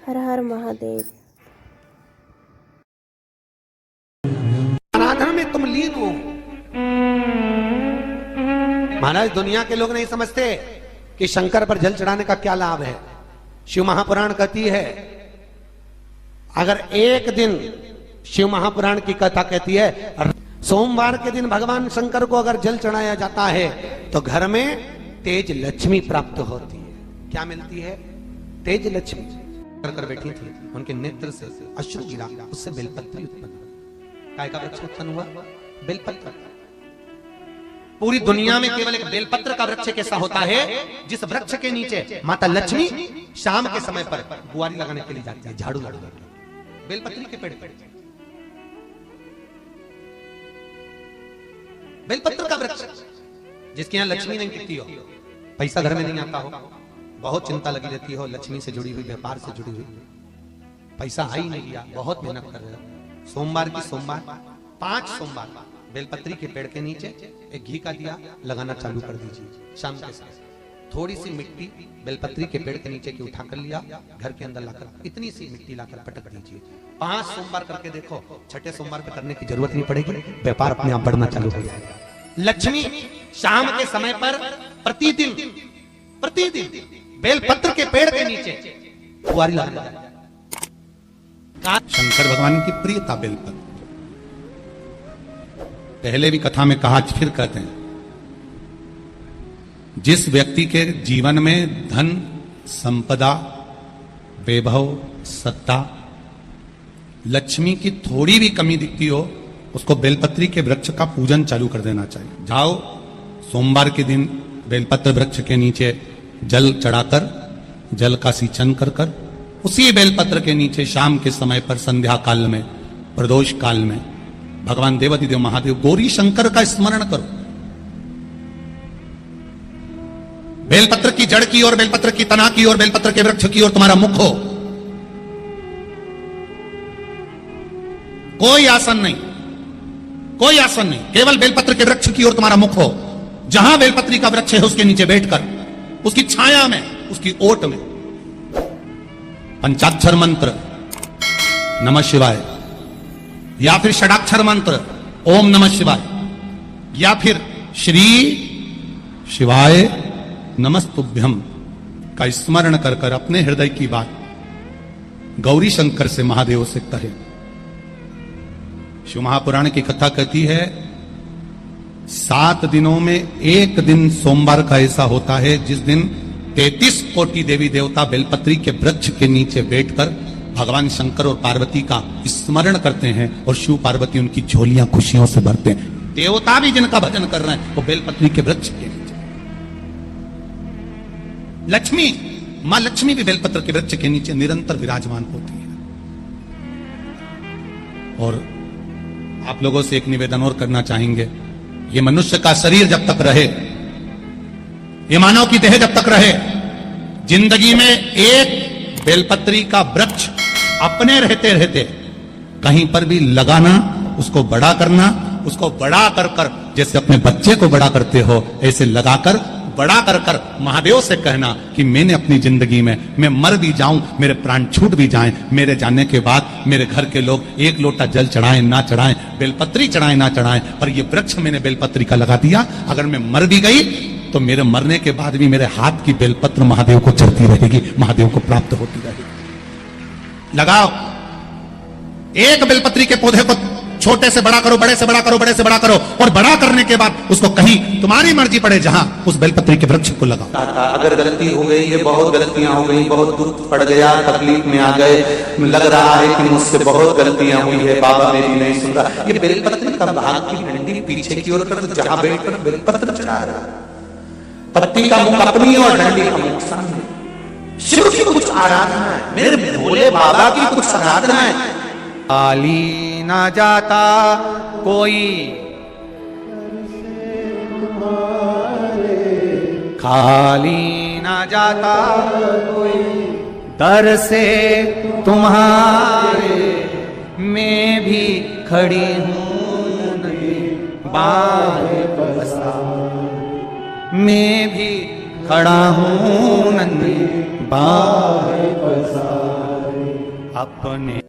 हर हर महादेव। आराधना में तुम लीन हो। महाराज दुनिया के लोग नहीं समझते कि शंकर पर जल चढ़ाने का क्या लाभ है। शिव महापुराण कहती है, अगर एक दिन शिव महापुराण की कथा कहती है सोमवार के दिन भगवान शंकर को अगर जल चढ़ाया जाता है तो घर में तेज लक्ष्मी प्राप्त होती है। क्या मिलती है? तेज लक्ष्मी। कर बैठी थी, उनके नेत्र से अश्रु गिरा, उससे बेलपत्र उत्पन्न हुआ। काय का वृक्ष उत्पन्न हुआ? बेलपत्र। पूरी दुनिया में केवल एक बेलपत्र का वृक्ष कैसा होता है जिस वृक्ष के नीचे माता लक्ष्मी शाम के समय पर बुआरी लगाने के लिए जाती है, झाड़ू लगाने। बेलपत्री के पेड़ पर बेलपत्र का वृक्ष, जिसके यहाँ लक्ष्मी नहीं टिकती हो, पैसा घर में नहीं आता हो, बहुत चिंता लगी रहती हो, लक्ष्मी से जुड़ी हुई, व्यापार से जुड़ी हुई, पैसा आ ही नहीं गया, बहुत मेहनत कर रहे हो। सोमवार की सोमवार 5 सोमवार बेलपत्री के पेड़ के नीचे एक घी का दिया लगाना चालू कर दीजिए। शाम के साथ थोड़ी सी मिट्टी बेलपत्री के पेड़ के नीचे की उठा कर लिया, घर के अंदर लाकर इतनी सी मिट्टी लाकर पटक दीजिए। 5 सोमवार करके देखो, छठे सोमवार पे करने की जरूरत नहीं पड़ेगी, व्यापार अपने आप बढ़ना चालू हो जाएगा। लक्ष्मी शाम के समय पर प्रतिदिन बेलपत्र के पेड़ के नीचे बुआरी लगाना। शंकर भगवान की प्रियता बेलपत्र। पहले भी कथा में कहा, फिर कहते हैं, जिस व्यक्ति के जीवन में धन, संपदा, वैभव, सत्ता, लक्ष्मी की थोड़ी भी कमी दिखती हो, उसको बेलपत्री के वृक्ष का पूजन चालू कर देना चाहिए। जाओ सोमवार के दिन बेलपत्र वृक्ष के नीचे जल चढ़ाकर, जल का सिंचन कर कर, उसी बेलपत्र के नीचे शाम के समय पर संध्या काल में, प्रदोष काल में भगवान देवाधिदेव महादेव गौरी शंकर का स्मरण करो। बेलपत्र की जड़ की ओर, बेलपत्र की तना की ओर, बेलपत्र के वृक्ष की ओर तुम्हारा मुख हो। कोई आसन नहीं, कोई आसन नहीं, केवल बेलपत्र के वृक्ष की ओर तुम्हारा मुख हो। जहां बेलपत्री का वृक्ष है उसके नीचे बैठकर, उसकी छाया में, उसकी ओट में पंचाक्षर मंत्र नमः शिवाय, या फिर षडाक्षर मंत्र ओम नमः शिवाय, या फिर श्री शिवाय नमस्तुभ्यम का स्मरण कर कर अपने हृदय की बात गौरी शंकर से, महादेव से कहे। शिव महापुराण की कथा कहती है, 7 दिनों में एक दिन सोमवार का ऐसा होता है जिस दिन 33 कोटि देवी देवता बेलपत्री के वृक्ष के नीचे बैठकर भगवान शंकर और पार्वती का स्मरण करते हैं और शिव पार्वती उनकी झोलियां खुशियों से भरते हैं। देवता भी जिनका भजन कर रहे हैं वो बेलपत्री के वृक्ष के नीचे। लक्ष्मी, मां लक्ष्मी भी बेलपत्र के वृक्ष के नीचे निरंतर विराजमान होती है। और आप लोगों से एक निवेदन और करना चाहेंगे, ये मनुष्य का शरीर जब तक रहे, ये मानव की देह जब तक रहे, जिंदगी में एक बेलपत्री का वृक्ष अपने रहते रहते कहीं पर भी लगाना, उसको बड़ा करना, उसको बड़ा कर कर जैसे अपने बच्चे को बड़ा करते हो ऐसे लगाकर बड़ा कर कर महादेव से कहना कि मैंने अपनी जिंदगी में, मैं मर भी जाऊं, मेरे प्राण छूट भी जाएं, मेरे जाने के बाद मेरे घर के लोग एक लोटा जल चढ़ाएं ना चढ़ाएं, बेलपत्री चढ़ाएं ना चढ़ाएं, पर ये वृक्ष मैंने बेलपत्री का लगा दिया, अगर मैं मर भी गई तो मेरे मरने के बाद भी मेरे हाथ की बेलपत्र महादेव को चढ़ती रहेगी, महादेव को प्राप्त होती रहेगी। लगाओ, एक बेलपत्री के पौधे को छोटे से बड़ा करो, बड़े से बड़ा करो, बड़े से बड़ा करो, और बड़ा करने के बाद उसको कहीं तुम्हारी मर्जी पड़े जहां, उस बेलपत्री के वृक्ष को लगाओ। अगर गलती हो गई, ये बहुत गलतियां हो गई, बहुत दुख पड़ गया, तकलीफ में आ गए, लग रहा है कि मुझसे बहुत गलतियां हुई है, बाबा मेरी नहीं सुन रहा, ये बेलपत्री का भाग की डंडी पीछे की ओर कर, जहां बैठकर बेलपत्र चढ़ा रहा, पत्ती का मुख अपनी और डंडी का मुख सामने। शिव की कुछ आराधना है, मेरे भोले बाबा की कुछ आराधना है। खाली ना जाता कोई, खाली ना जाता कोई, दर से तुम्हारे मैं भी खड़ी हूं नहीं, बाहें पसार मैं भी खड़ा हूं नंदी, बाहें पसार अपने